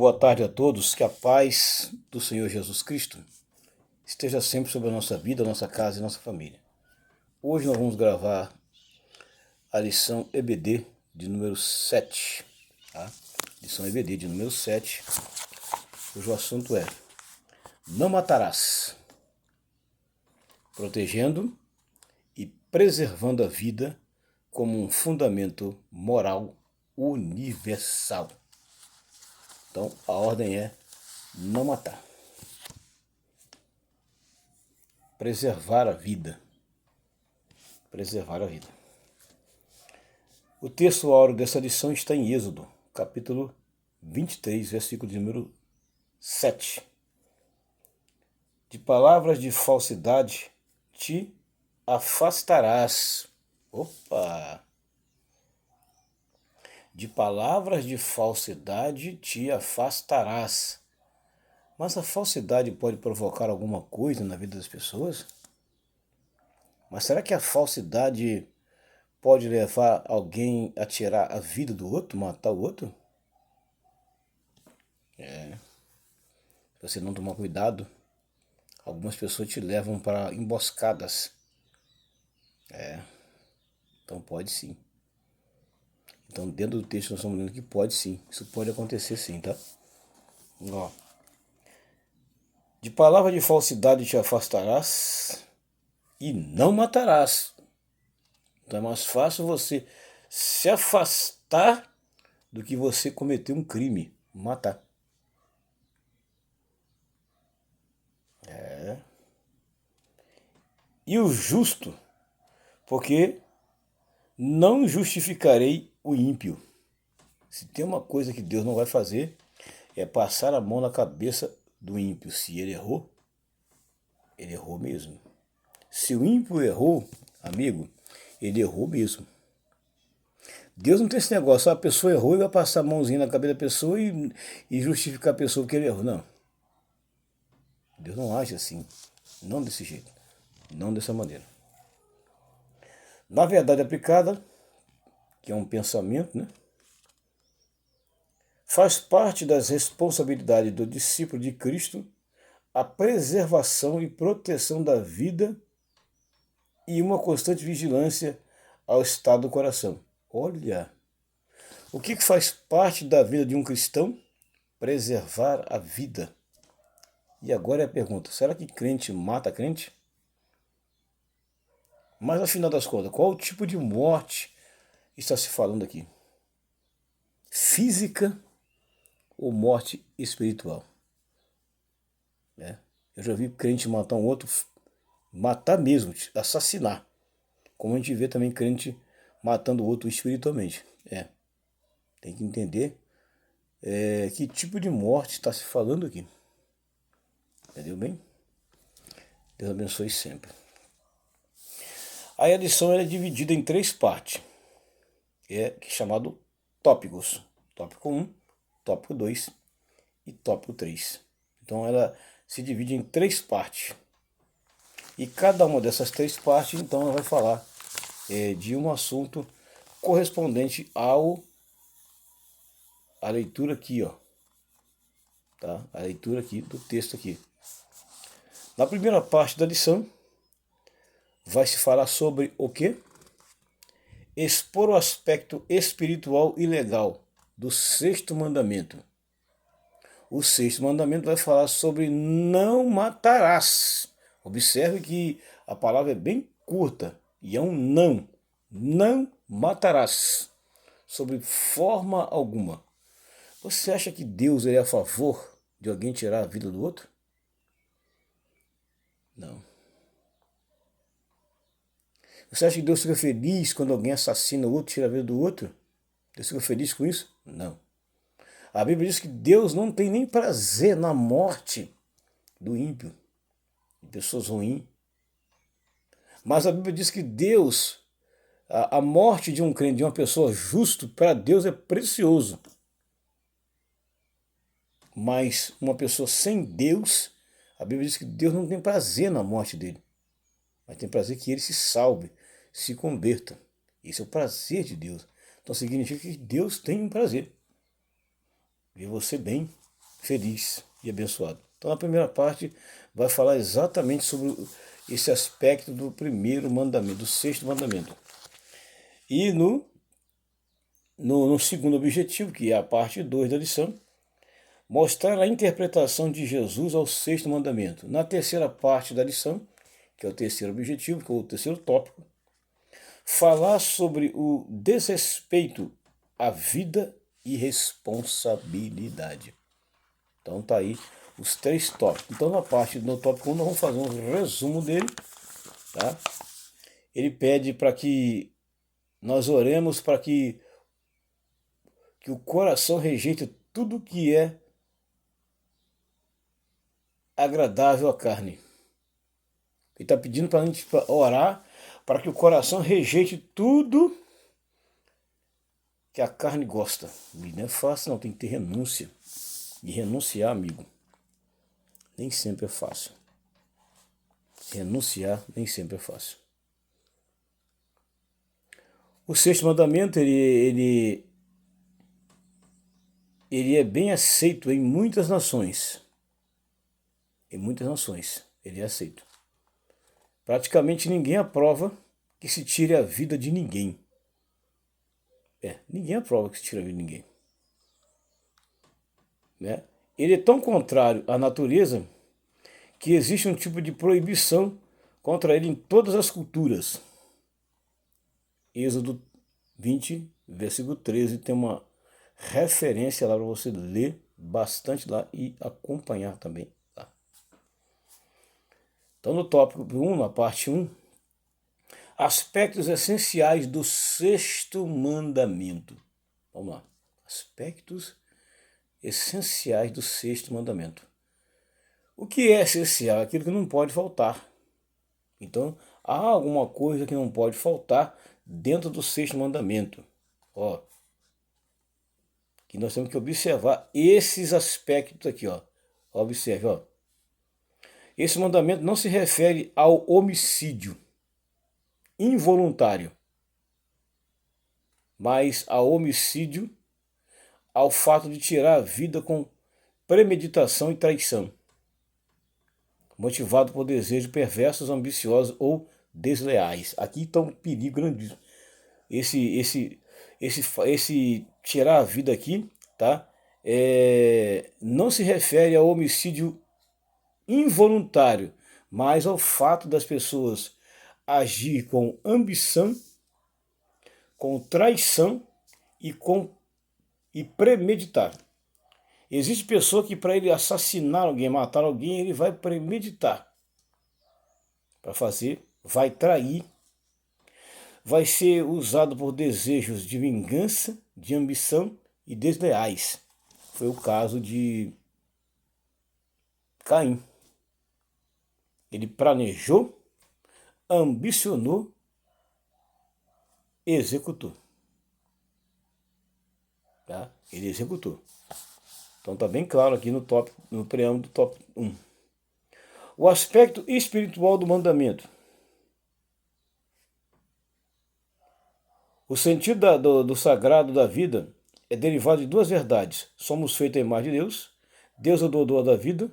boa tarde a todos, que a paz do Senhor Jesus Cristo esteja sempre sobre a nossa vida, a nossa casa e a nossa família. Hoje nós vamos gravar a lição EBD de número 7, tá? Lição EBD de número 7, cujo assunto é Não matarás, protegendo e preservando a vida como um fundamento moral universal. Então, a ordem é não matar. Preservar a vida. Preservar a vida. O texto áureo dessa lição está em Êxodo, capítulo 23, versículo de número 7. De palavras de falsidade te afastarás. Opa! De palavras de falsidade te afastarás. Mas a falsidade pode provocar alguma coisa na vida das pessoas? Mas será que a falsidade pode levar alguém a tirar a vida do outro, matar o outro? Se você não tomar cuidado, algumas pessoas te levam para emboscadas. Então pode sim. Então dentro do texto nós estamos lendo que pode sim. Isso pode acontecer sim, tá? Ó. De palavra de falsidade te afastarás e não matarás. Então é mais fácil você se afastar do que você cometer um crime, matar. E o justo, porque não justificarei o ímpio. Se tem uma coisa que Deus não vai fazer, é passar a mão na cabeça do ímpio. Se ele errou mesmo. Se o ímpio errou, amigo, ele errou mesmo. Deus não tem esse negócio, a pessoa errou e vai passar a mãozinha na cabeça da pessoa e justificar a pessoa que ele errou. Não. Deus não age assim. Não desse jeito. Não dessa maneira. Na verdade aplicada, que é um pensamento, né? Faz parte das responsabilidades do discípulo de Cristo a preservação e proteção da vida e uma constante vigilância ao estado do coração. Olha, o que faz parte da vida de um cristão? Preservar a vida. E agora é a pergunta, será que crente mata crente? Mas afinal das contas, qual o tipo de morte está se falando aqui? Física ou morte espiritual? Eu já vi crente matar um outro, matar mesmo, assassinar. Como a gente vê também crente matando o outro espiritualmente. Tem que entender que tipo de morte está se falando aqui. Entendeu bem? Deus abençoe sempre. Aí a lição é dividida em 3 partes. É chamado tópicos. Tópico 1, tópico 2 e tópico 3. Então ela se divide em 3 partes. E cada uma dessas 3 partes, então, ela vai falar de um assunto correspondente a leitura aqui, ó. Tá? A leitura aqui do texto aqui. Na primeira parte da lição, vai se falar sobre o quê? Expor o aspecto espiritual e legal do 6º mandamento. O 6º mandamento vai falar sobre não matarás. Observe que a palavra é bem curta e é um não. Não matarás. Sobre forma alguma. Você acha que Deus é a favor de alguém tirar a vida do outro? Não. Você acha que Deus fica feliz quando alguém assassina o outro, tira a vida do outro? Deus fica feliz com isso? Não. A Bíblia diz que Deus não tem nem prazer na morte do ímpio, de pessoas ruins. Mas a Bíblia diz que Deus, a morte de um crente, de uma pessoa justa, para Deus é precioso. Mas uma pessoa sem Deus, a Bíblia diz que Deus não tem prazer na morte dele. Mas tem prazer que ele se salve, se converta. Esse é o prazer de Deus. Então significa que Deus tem um prazer. Ver você bem, feliz e abençoado. Então a primeira parte vai falar exatamente sobre esse aspecto do primeiro mandamento, do sexto mandamento. E no segundo objetivo, que é a parte 2 da lição, mostrar a interpretação de Jesus ao sexto mandamento. Na terceira parte da lição, que é o terceiro objetivo, que é o terceiro tópico, falar sobre o desrespeito à vida e responsabilidade. Então tá aí os 3 tópicos. Então no tópico 1 nós vamos fazer um resumo dele, tá? Ele pede para que nós oremos para que o coração rejeite tudo que é agradável à carne. Ele está pedindo para a gente orar para que o coração rejeite tudo que a carne gosta. E não é fácil não, tem que ter renúncia. E renunciar, amigo, nem sempre é fácil. Renunciar nem sempre é fácil. O sexto mandamento, ele é bem aceito em muitas nações. Em muitas nações, ele é aceito. Praticamente ninguém aprova que se tire a vida de ninguém. Ninguém aprova que se tire a vida de ninguém. Né? Ele é tão contrário à natureza que existe um tipo de proibição contra ele em todas as culturas. Êxodo 20, versículo 13, tem uma referência lá para você ler bastante lá e acompanhar também lá. Então no tópico 1, na parte 1, aspectos essenciais do sexto mandamento. Vamos lá. Aspectos essenciais do sexto mandamento. O que é essencial? Aquilo que não pode faltar. Então, há alguma coisa que não pode faltar dentro do sexto mandamento. Que nós temos que observar esses aspectos aqui. Observe. Esse mandamento não se refere ao homicídio involuntário, mas ao homicídio, ao fato de tirar a vida com premeditação e traição, motivado por desejos perversos, ambiciosos ou desleais. Aqui está um perigo grandíssimo. Esse tirar a vida aqui, tá? Não se refere ao homicídio involuntário, mas ao fato das pessoas agir com ambição, com traição e premeditar. Existe pessoa que para ele assassinar alguém, matar alguém, ele vai premeditar. Para fazer, vai trair, vai ser usado por desejos de vingança, de ambição e desleais. Foi o caso de Caim. Ele planejou, ambicionou, executou. Tá? Ele executou. Então está bem claro aqui no preâmbulo do tópico 1. O aspecto espiritual do mandamento. O sentido do sagrado da vida é derivado de 2 verdades. Somos feitos à imagem de Deus. Deus é o doador da vida.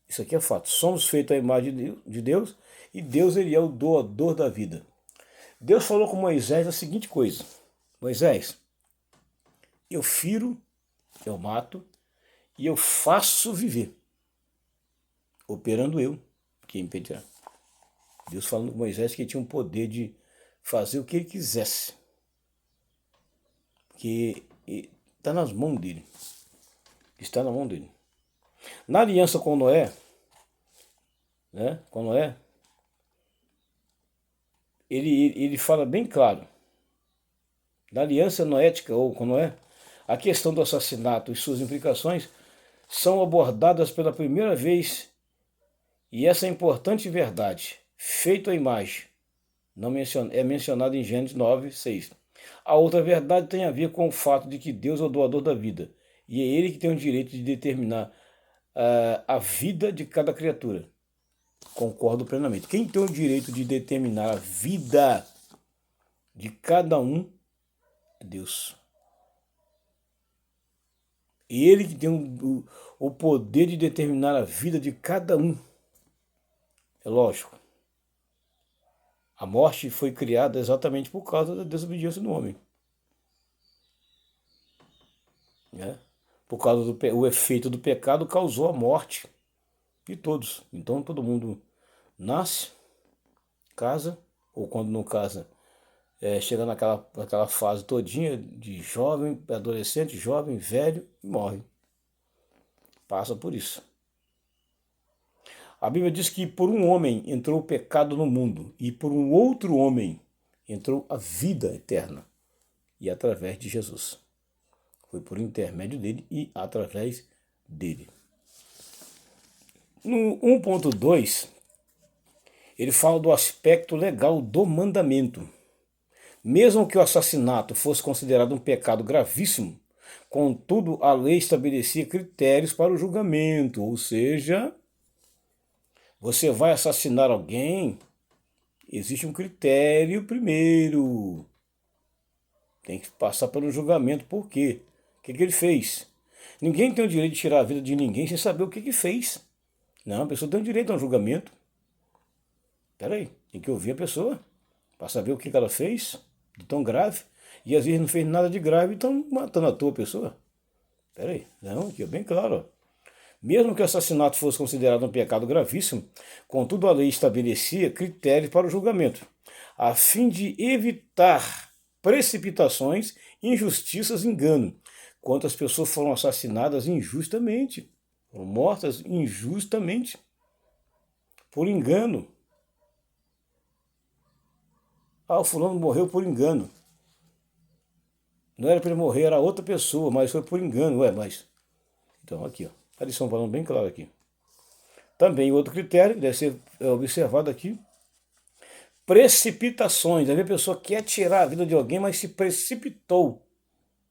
Isso aqui é fato. Somos feitos à imagem de Deus e Deus ele é o doador da vida. Deus falou com Moisés a seguinte coisa. Moisés, eu firo, eu mato e eu faço viver. Operando eu, quem impedirá? Deus falando com Moisés que ele tinha um poder de fazer o que ele quisesse. Porque está nas mãos dele. Está na mão dele. Na aliança com Noé, né? Com Noé, ele fala bem claro. Na aliança noética ou com Noé, a questão do assassinato e suas implicações são abordadas pela primeira vez, e essa importante verdade, feito à imagem, é mencionada em Gênesis 9, 6. A outra verdade tem a ver com o fato de que Deus é o doador da vida, e é Ele que tem o direito de determinar a vida de cada criatura. Concordo plenamente. Quem tem o direito de determinar a vida de cada um é Deus. Ele que tem o poder de determinar a vida de cada um. É lógico. A morte foi criada exatamente por causa da desobediência do homem. Né? Por causa do efeito do pecado causou a morte de todos. Então todo mundo nasce, casa, ou quando não casa, chega naquela fase todinha de jovem, adolescente, jovem, velho e morre. Passa por isso. A Bíblia diz que por um homem entrou o pecado no mundo e por um outro homem entrou a vida eterna. E através de Jesus. Foi por intermédio dele e através dele. No 1.2, ele fala do aspecto legal do mandamento. Mesmo que o assassinato fosse considerado um pecado gravíssimo, contudo a lei estabelecia critérios para o julgamento, ou seja, você vai assassinar alguém, existe um critério primeiro. Tem que passar pelo julgamento. Por quê? O que ele fez? Ninguém tem o direito de tirar a vida de ninguém sem saber o que fez. Não, a pessoa tem o direito a um julgamento. Peraí, tem que ouvir a pessoa para saber o que ela fez de tão grave. E às vezes não fez nada de grave e estão matando a tua pessoa. Peraí, não, aqui é bem claro. Mesmo que o assassinato fosse considerado um pecado gravíssimo, contudo a lei estabelecia critérios para o julgamento, a fim de evitar precipitações, injustiças e engano. Quantas pessoas foram assassinadas injustamente, foram mortas injustamente, por engano. Ah, o fulano morreu por engano. Não era para ele morrer, era outra pessoa, mas foi por engano. Ué, mas... Então, aqui, ó. A lição falando bem claro aqui. Também outro critério, deve ser observado aqui, precipitações. Às vezes a pessoa quer tirar a vida de alguém, mas se precipitou.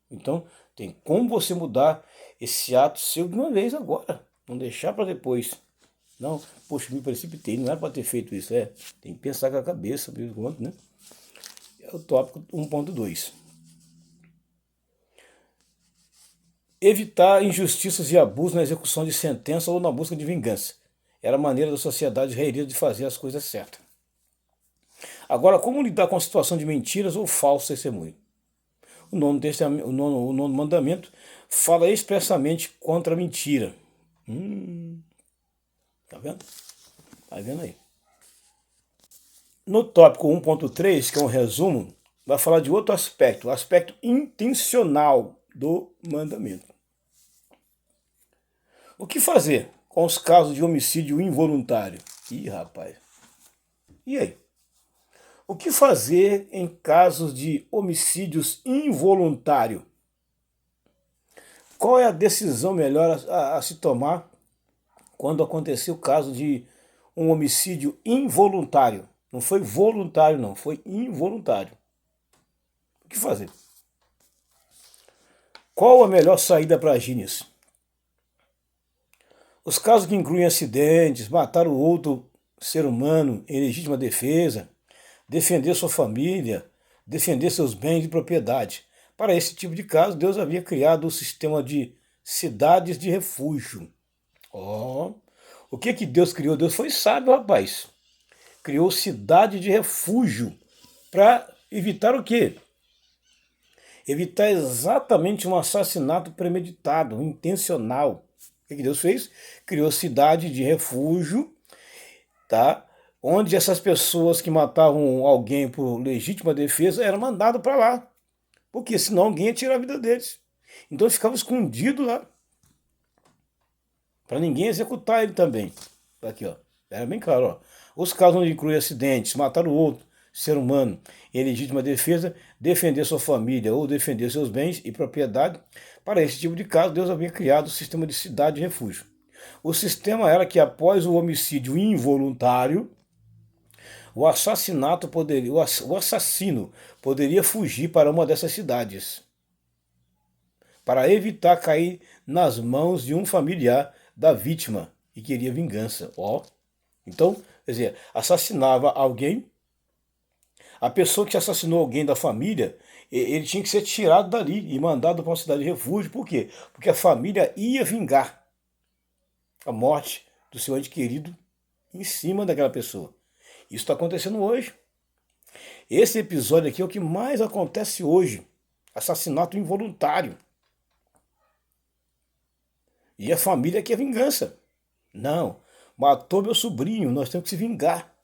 Então, tem como você mudar esse ato seu de uma vez agora. Não deixar para depois. Não, poxa, me precipitei, não era para ter feito isso. Tem que pensar com a cabeça, mesmo, né? É o tópico 1.2. Evitar injustiças e abusos na execução de sentença ou na busca de vingança. Era a maneira da sociedade reerida de fazer as coisas certas. Agora, como lidar com a situação de mentiras ou falso testemunho? O nono mandamento fala expressamente contra a mentira. Tá vendo? Tá vendo aí? No tópico 1.3, que é um resumo, vai falar de outro aspecto, o aspecto intencional do mandamento. O que fazer com os casos de homicídio involuntário? Ih, rapaz. E aí? O que fazer em casos de homicídios involuntários? Qual é a decisão melhor a se tomar quando acontecer o caso de um homicídio involuntário? Não foi voluntário, não, foi involuntário. O que fazer? Qual a melhor saída para agir nisso? Os casos que incluem acidentes, matar o outro ser humano em legítima defesa, defender sua família, defender seus bens de propriedade. Para esse tipo de caso, Deus havia criado o sistema de cidades de refúgio. O que Deus criou? Deus foi sábio, rapaz. Criou cidade de refúgio para evitar o quê? Evitar exatamente um assassinato premeditado, intencional. O que Deus fez? Criou cidade de refúgio, tá? Onde essas pessoas que matavam alguém por legítima defesa eram mandadas para lá. Porque senão alguém ia tirar a vida deles. Então eles ficavam escondidos lá. Para ninguém executar ele também. Aqui, ó. Era bem claro, ó. Os casos onde inclui acidentes, matar o outro ser humano em legítima defesa, defender sua família ou defender seus bens e propriedade. Para esse tipo de caso, Deus havia criado o sistema de cidade de refúgio. O sistema era que após o homicídio involuntário, o assassino poderia fugir para uma dessas cidades, para evitar cair nas mãos de um familiar da vítima e queria vingança. Então, quer dizer, assassinava alguém, a pessoa que assassinou alguém da família, Ele tinha que ser tirado dali e mandado para uma cidade de refúgio. Por quê? Porque a família ia vingar a morte do seu ente querido em cima daquela pessoa. Isso está acontecendo hoje. Esse episódio aqui é o que mais acontece hoje. Assassinato involuntário. E a família quer vingança. Não, matou meu sobrinho, nós temos que se vingar.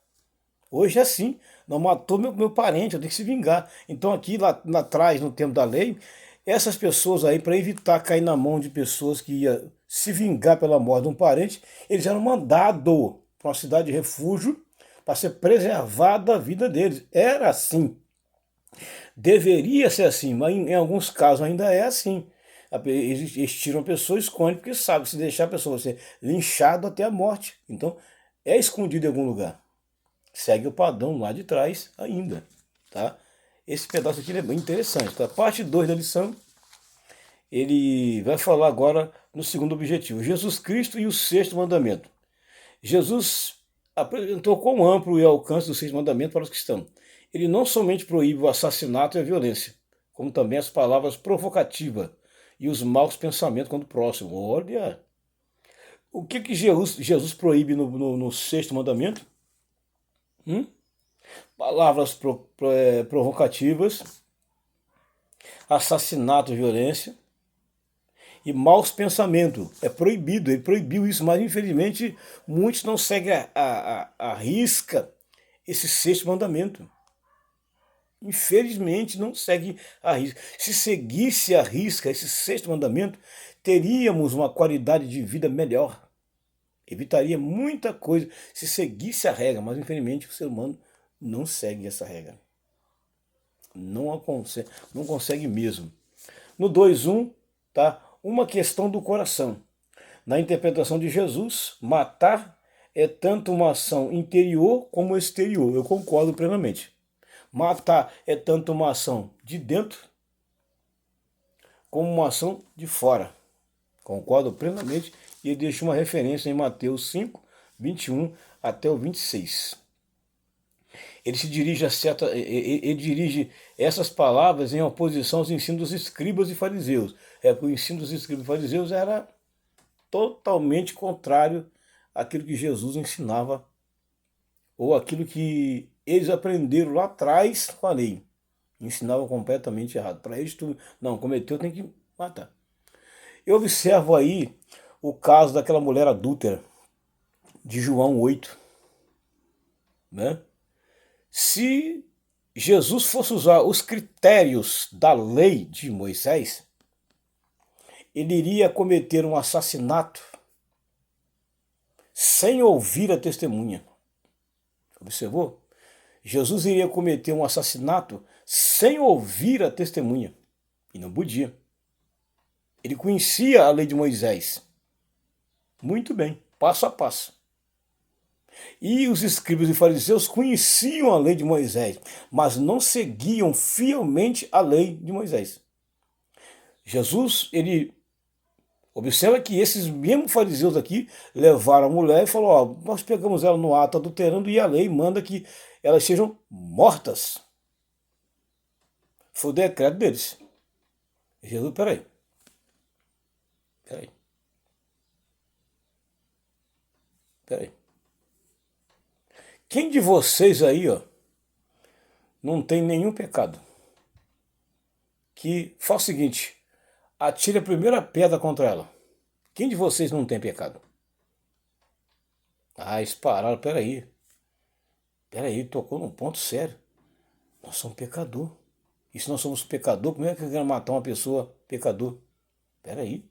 Hoje é assim, não matou meu parente, eu tenho que se vingar. Então aqui lá atrás, no tempo da lei, essas pessoas aí, para evitar cair na mão de pessoas que iam se vingar pela morte de um parente, eles eram mandados para uma cidade de refúgio para ser preservada a vida deles. Era assim. Deveria ser assim, mas em alguns casos ainda é assim. Eles tiram a pessoa e escondem, porque sabe que se deixar a pessoa ser linchada até a morte. Então, é escondido em algum lugar. Segue o padrão lá de trás ainda, tá? Esse pedaço aqui é bem interessante, tá? Parte 2 da lição, ele vai falar agora no segundo objetivo, Jesus Cristo e o sexto mandamento. Jesus apresentou quão amplo é o alcance do sexto mandamento para os cristãos. Ele não somente proíbe o assassinato e a violência, como também as palavras provocativas e os maus pensamentos quando próximo. Olha, o que Jesus proíbe no sexto mandamento? Palavras provocativas, assassinato, violência e maus pensamentos. É proibido, ele proibiu isso, mas infelizmente muitos não seguem a risca esse sexto mandamento. Infelizmente não segue a risca. Se seguisse a risca esse sexto mandamento, teríamos uma qualidade de vida melhor. Evitaria muita coisa se seguisse a regra, mas infelizmente o ser humano não segue essa regra. Não consegue mesmo. No 2.1, tá? Uma questão do coração. Na interpretação de Jesus, matar é tanto uma ação interior como exterior. Eu concordo plenamente. Matar é tanto uma ação de dentro como uma ação de fora. Concordo plenamente e deixo uma referência em Mateus 5, 21 até o 26. Ele dirige essas palavras em oposição aos ensinos dos escribas e fariseus. O ensino dos escribas e fariseus era totalmente contrário àquilo que Jesus ensinava ou aquilo que eles aprenderam lá atrás com a lei. Ensinavam completamente errado. Para eles, não, cometeu, tem que matar. Eu observo aí o caso daquela mulher adúltera de João 8, né? Se Jesus fosse usar os critérios da lei de Moisés, ele iria cometer um assassinato sem ouvir a testemunha. Observou? Jesus iria cometer um assassinato sem ouvir a testemunha. E não podia. Ele conhecia a lei de Moisés. Muito bem, passo a passo. E os escribas e fariseus conheciam a lei de Moisés, mas não seguiam fielmente a lei de Moisés. Jesus, ele observa que esses mesmos fariseus aqui levaram a mulher e falaram, nós pegamos ela no ato adulterando e a lei manda que elas sejam mortas. Foi o decreto deles. Jesus, peraí. Quem de vocês aí, não tem nenhum pecado? Que faz o seguinte, atire a primeira pedra contra ela. Quem de vocês não tem pecado? Eles pararam, peraí, tocou num ponto sério. Nós somos pecador. E se nós somos pecador, como é que eu quero matar uma pessoa pecador? Peraí.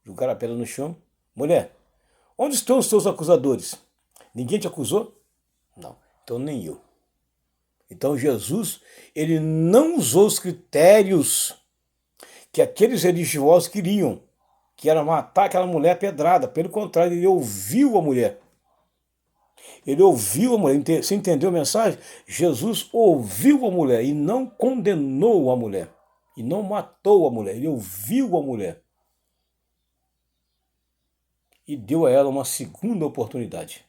Jogaram a pedra no chão. Mulher, onde estão os teus acusadores? Ninguém te acusou? Não, então nem eu. Então Jesus, ele não usou os critérios que aqueles religiosos queriam, que era matar aquela mulher pedrada. Pelo contrário, ele ouviu a mulher. Ele ouviu a mulher. Você entendeu a mensagem? Jesus ouviu a mulher e não condenou a mulher. E não matou a mulher. Ele ouviu a mulher. E deu a ela uma segunda oportunidade.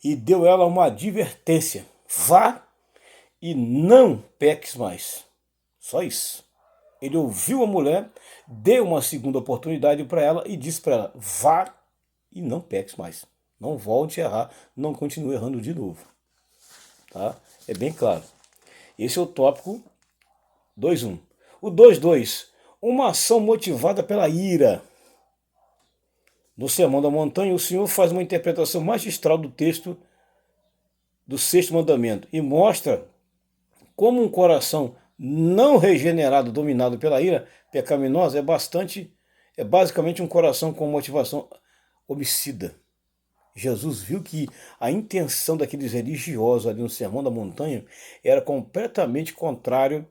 E deu a ela uma advertência. Vá e não peques mais. Só isso. Ele ouviu a mulher, deu uma segunda oportunidade para ela e disse para ela: vá e não peques mais. Não volte a errar, não continue errando de novo. Tá? É bem claro. Esse é o tópico 2.1. O 2.2. Uma ação motivada pela ira. No Sermão da Montanha, o Senhor faz uma interpretação magistral do texto do sexto mandamento e mostra como um coração não regenerado, dominado pela ira pecaminosa, é basicamente um coração com motivação homicida. Jesus viu que a intenção daqueles religiosos ali no Sermão da Montanha era completamente contrário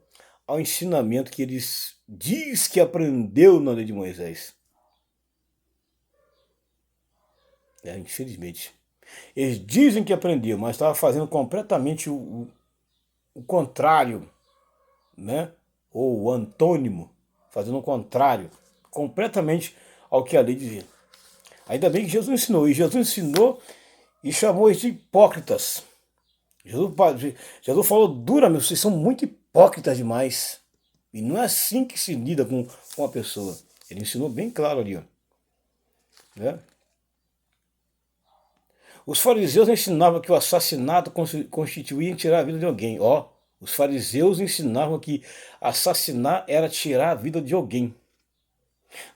ao ensinamento que eles diz que aprendeu na lei de Moisés. Infelizmente. Eles dizem que aprendeu, mas estava fazendo completamente o contrário, né? Ou o antônimo, fazendo o contrário, completamente ao que a lei dizia. Ainda bem que Jesus ensinou, e Jesus ensinou e chamou eles de hipócritas. Jesus falou duramente: vocês são muito hipócritas demais. E não é assim que se lida com uma pessoa. Ele ensinou bem claro ali, ó. Né? Os fariseus ensinavam que o assassinato constituía tirar a vida de alguém. Ó, os fariseus ensinavam que assassinar era tirar a vida de alguém.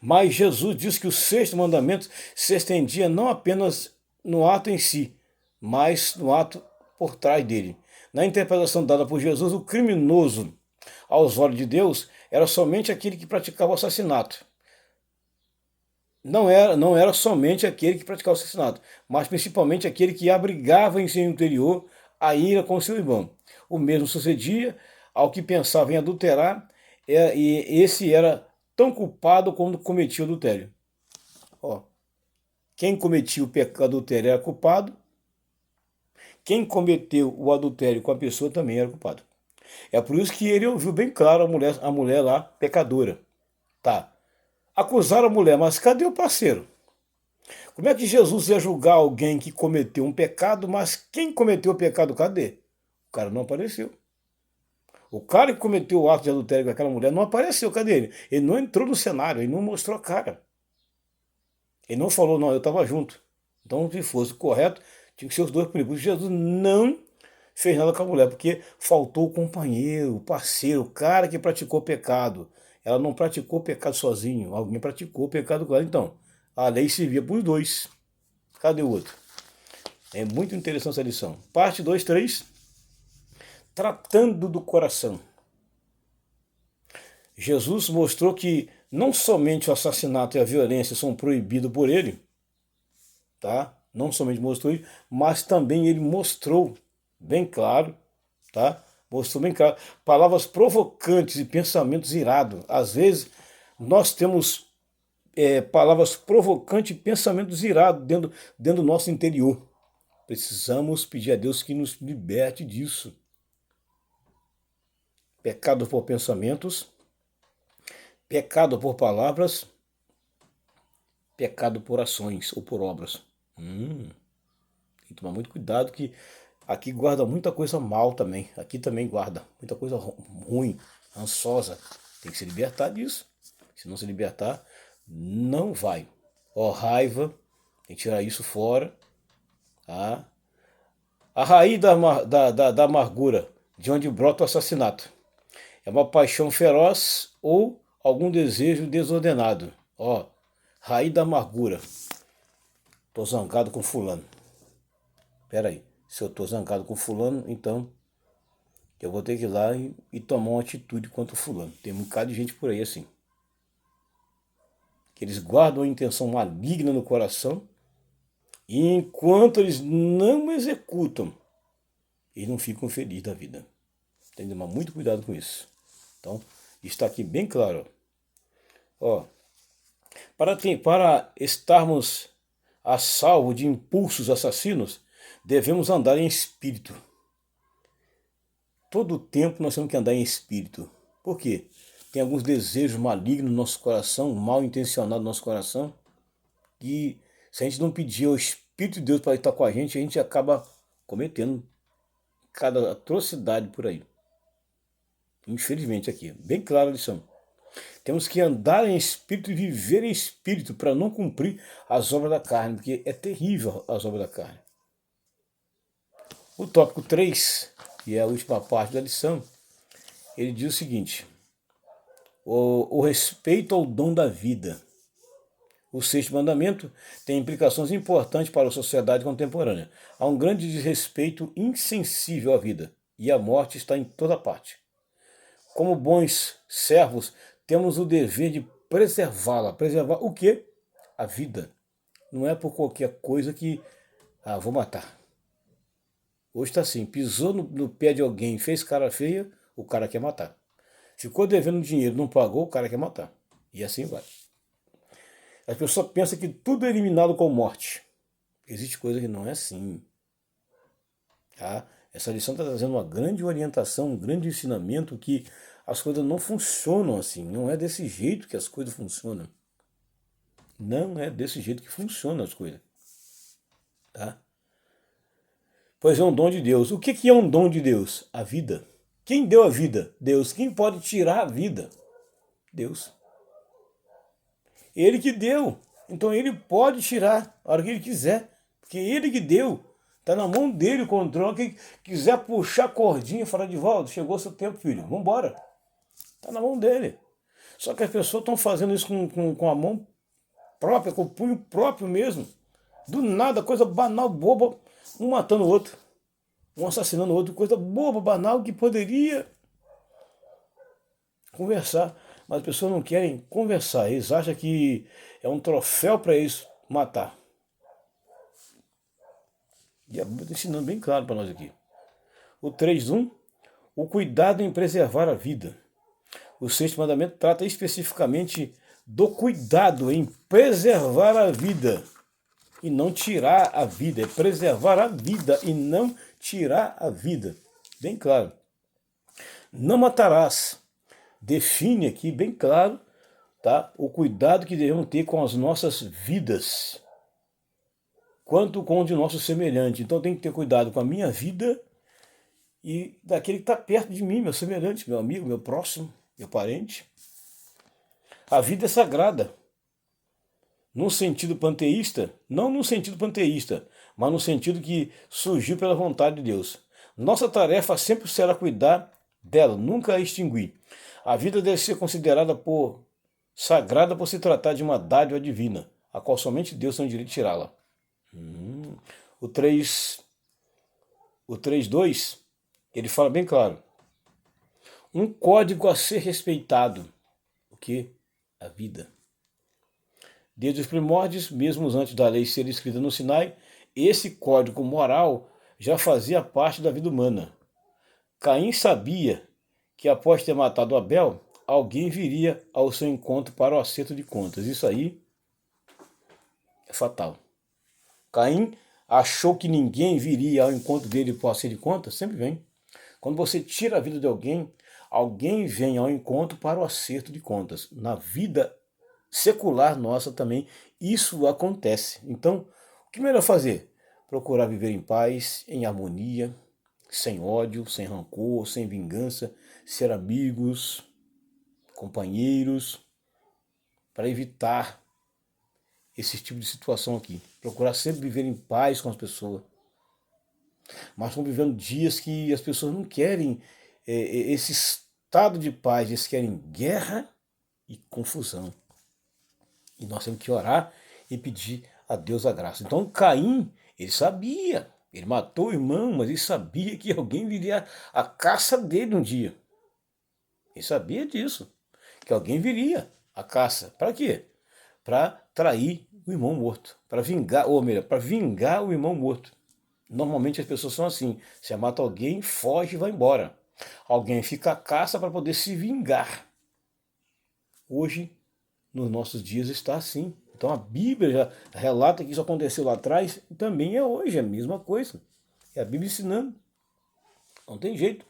Mas Jesus disse que o sexto mandamento se estendia não apenas no ato em si, mas no ato por trás dele. Na interpretação dada por Jesus, o criminoso, aos olhos de Deus, era somente aquele que praticava o assassinato. Não era somente aquele que praticava o assassinato, mas principalmente aquele que abrigava em seu interior a ira com seu irmão. O mesmo sucedia ao que pensava em adulterar, e esse era tão culpado quando cometia o adultério. Ó, quem cometia o pecado adultério era culpado, quem cometeu o adultério com a pessoa também era culpado. É por isso que ele ouviu bem claro a mulher lá, pecadora. Tá. Acusaram a mulher, mas cadê o parceiro? Como é que Jesus ia julgar alguém que cometeu um pecado, mas quem cometeu o pecado, cadê? O cara não apareceu. O cara que cometeu o ato de adultério com aquela mulher não apareceu, cadê ele? Ele não entrou no cenário, ele não mostrou a cara. Ele não falou: não, eu estava junto. Então, se fosse correto, tinha que ser os dois punidos. Jesus não fez nada com a mulher, porque faltou o companheiro, o parceiro, o cara que praticou o pecado. Ela não praticou o pecado sozinho, alguém praticou o pecado com ela. Então, a lei servia para os dois. Cadê o outro? É muito interessante essa lição. Parte 2, 3. Tratando do coração. Jesus mostrou que não somente o assassinato e a violência são proibidos por ele, tá? Não somente mostrou isso, mas também ele mostrou bem claro, tá? Mostrou bem claro palavras provocantes e pensamentos irados. Às vezes nós temos palavras provocantes e pensamentos irados dentro do nosso interior. Precisamos pedir a Deus que nos liberte disso. Pecado por pensamentos, pecado por palavras, pecado por ações ou por obras. Tem que tomar muito cuidado, que aqui guarda muita coisa mal também. Aqui também guarda muita coisa ruim, rançosa. Tem que se libertar disso. Se não se libertar, não vai. Ó, raiva, tem que tirar isso fora. Tá? A raiz da amargura, de onde brota o assassinato, é uma paixão feroz ou algum desejo desordenado. Ó, raiz da amargura. Tô zangado com fulano. Pera aí, se eu tô zangado com fulano, então eu vou ter que ir lá e tomar uma atitude contra o fulano. Tem um bocado de gente por aí assim. Que eles guardam a intenção maligna no coração e enquanto eles não executam, eles não ficam felizes da vida. Tem que tomar muito cuidado com isso. Então, está aqui bem claro. Ó, para estarmos a salvo de impulsos assassinos, devemos andar em espírito. Todo o tempo nós temos que andar em espírito. Por quê? Tem alguns desejos malignos no nosso coração, mal intencionados no nosso coração, que se a gente não pedir ao Espírito de Deus para estar com a gente acaba cometendo cada atrocidade por aí. Infelizmente aqui, bem clara a lição. Temos que andar em espírito e viver em espírito para não cumprir as obras da carne, porque é terrível as obras da carne. O tópico 3, que é a última parte da lição, ele diz o seguinte: o respeito ao dom da vida. O sexto mandamento tem implicações importantes para a sociedade contemporânea. Há um grande desrespeito insensível à vida, e a morte está em toda parte. Como bons servos, temos o dever de preservá-la. Preservar o quê? A vida. Não é por qualquer coisa que, vou matar. Hoje está assim, pisou no pé de alguém, fez cara feia, o cara quer matar. Ficou devendo dinheiro, não pagou, o cara quer matar. E assim vai. As pessoas pensam que tudo é eliminado com morte. Existe coisa que não é assim. Tá? Essa lição está trazendo uma grande orientação, um grande ensinamento que as coisas não funcionam assim. Não é desse jeito que as coisas funcionam. Não é desse jeito que funcionam as coisas. Tá? Pois é um dom de Deus. O que é um dom de Deus? A vida. Quem deu a vida? Deus. Quem pode tirar a vida? Deus. Ele que deu. Então ele pode tirar a hora que ele quiser. Porque ele que deu. Está na mão dele o controle. Quem quiser puxar a cordinha e falar de volta, chegou seu tempo, filho. Vamos embora. Está na mão dele. Só que as pessoas estão fazendo isso com a mão própria, com o punho próprio mesmo. Do nada, coisa banal, boba. Um matando o outro. Um assassinando o outro. Coisa boba, banal, que poderia conversar. Mas as pessoas não querem conversar. Eles acham que é um troféu para eles matar. E a Bíblia está ensinando bem claro para nós aqui. O 3.1, o cuidado em preservar a vida. O sexto mandamento trata especificamente do cuidado em preservar a vida e não tirar a vida. É preservar a vida e não tirar a vida. Bem claro. Não matarás. Define aqui bem claro, tá, o cuidado que devemos ter com as nossas vidas, quanto com o de nosso semelhante. Então tem que ter cuidado com a minha vida e daquele que está perto de mim, meu semelhante, meu amigo, meu próximo, meu parente. A vida é sagrada. Num sentido panteísta, não no sentido panteísta, mas no sentido que surgiu pela vontade de Deus. Nossa tarefa sempre será cuidar dela, nunca a extinguir. A vida deve ser considerada sagrada por se tratar de uma dádiva divina, a qual somente Deus tem o direito de tirá-la. O 3.2, ele fala bem claro. Um código a ser respeitado. O que? A vida. Desde os primórdios, mesmo antes da lei ser escrita no Sinai, esse código moral já fazia parte da vida humana. Caim sabia que após ter matado Abel, alguém viria ao seu encontro para o acerto de contas. Isso aí é fatal. Caim achou que ninguém viria ao encontro dele para o acerto de contas? Sempre vem. Quando você tira a vida de alguém, alguém vem ao encontro para o acerto de contas. Na vida secular nossa também isso acontece. Então, o que é melhor fazer? Procurar viver em paz, em harmonia, sem ódio, sem rancor, sem vingança, ser amigos, companheiros, para evitar esse tipo de situação aqui. Procurar sempre viver em paz com as pessoas. Mas estão vivendo dias que as pessoas não querem esse estado de paz, eles querem guerra e confusão. E nós temos que orar e pedir a Deus a graça. Então Caim, ele sabia, ele matou o irmão, mas ele sabia que alguém viria à caça dele um dia. Ele sabia disso, que alguém viria à caça. Para quê? Para trair o irmão morto, para vingar, ou melhor, para vingar o irmão morto. Normalmente as pessoas são assim, você mata alguém, foge e vai embora. Alguém fica à caça para poder se vingar. Hoje, nos nossos dias, está assim. Então a Bíblia já relata que isso aconteceu lá atrás, e também é hoje a mesma coisa. É a Bíblia ensinando. Não tem jeito.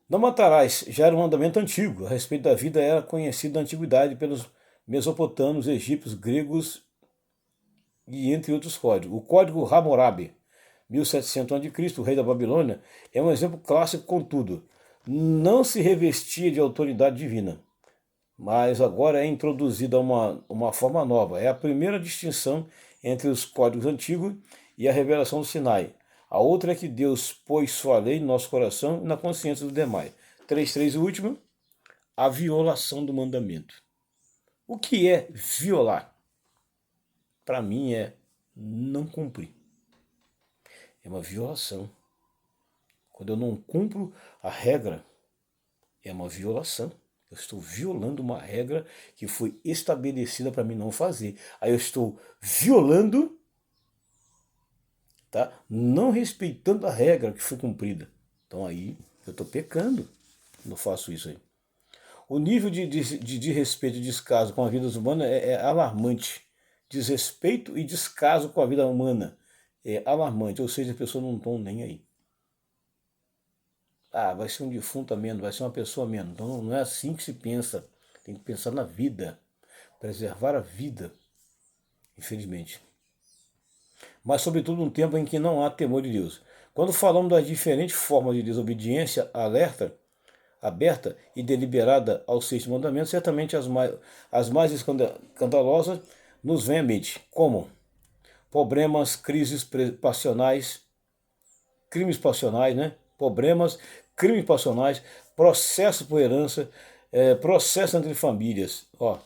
Não matarás já era um mandamento antigo. A respeito da vida era conhecido na antiguidade pelos mesopotâmios, egípcios, gregos e entre outros códigos. O código Hammurabi, 1700 a.C., o rei da Babilônia, é um exemplo clássico, contudo, não se revestia de autoridade divina, mas agora é introduzida uma forma nova. É a primeira distinção entre os códigos antigos e a revelação do Sinai. A outra é que Deus pôs sua lei no nosso coração e na consciência dos demais. 3.3 e último, a violação do mandamento. O que é violar? Para mim é não cumprir. É uma violação. Quando eu não cumpro a regra, é uma violação. Eu estou violando uma regra que foi estabelecida para mim não fazer. Aí eu estou violando, tá? Não respeitando a regra que foi cumprida. Então aí eu estou pecando. Não faço isso aí. O nível de respeito e descaso com a vida humana é alarmante. Desrespeito e descaso com a vida humana é alarmante. Ou seja, as pessoas não estão nem aí. Ah, vai ser um defunto a menos, vai ser uma pessoa a menos. Então não é assim que se pensa. Tem que pensar na vida. Preservar a vida, infelizmente. Mas sobretudo num tempo em que não há temor de Deus. Quando falamos das diferentes formas de desobediência aberta e deliberada aos 6 mandamentos, certamente as mais escandalosas nos vêm à mente, como problemas, crises passionais, crimes passionais, né? Problemas, crimes passionais, processo por herança, processo entre famílias, ó,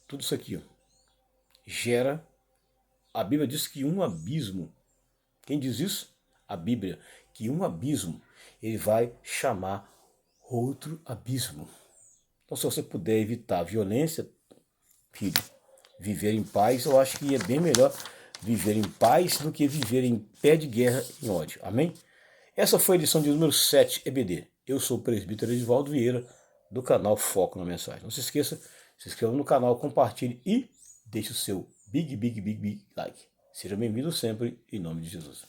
tudo isso aqui, ó, gera, a Bíblia diz que um abismo, quem diz isso? A Bíblia, que um abismo, ele vai chamar outro abismo. Então, se você puder evitar a violência, filho, viver em paz, eu acho que é bem melhor viver em paz do que viver em pé de guerra e ódio. Amém? Essa foi a edição de número 7 EBD. Eu sou o presbítero Edivaldo Vieira, do canal Foco na Mensagem. Não se esqueça, se inscreva no canal, compartilhe e deixe o seu big like. Seja bem-vindo sempre, em nome de Jesus.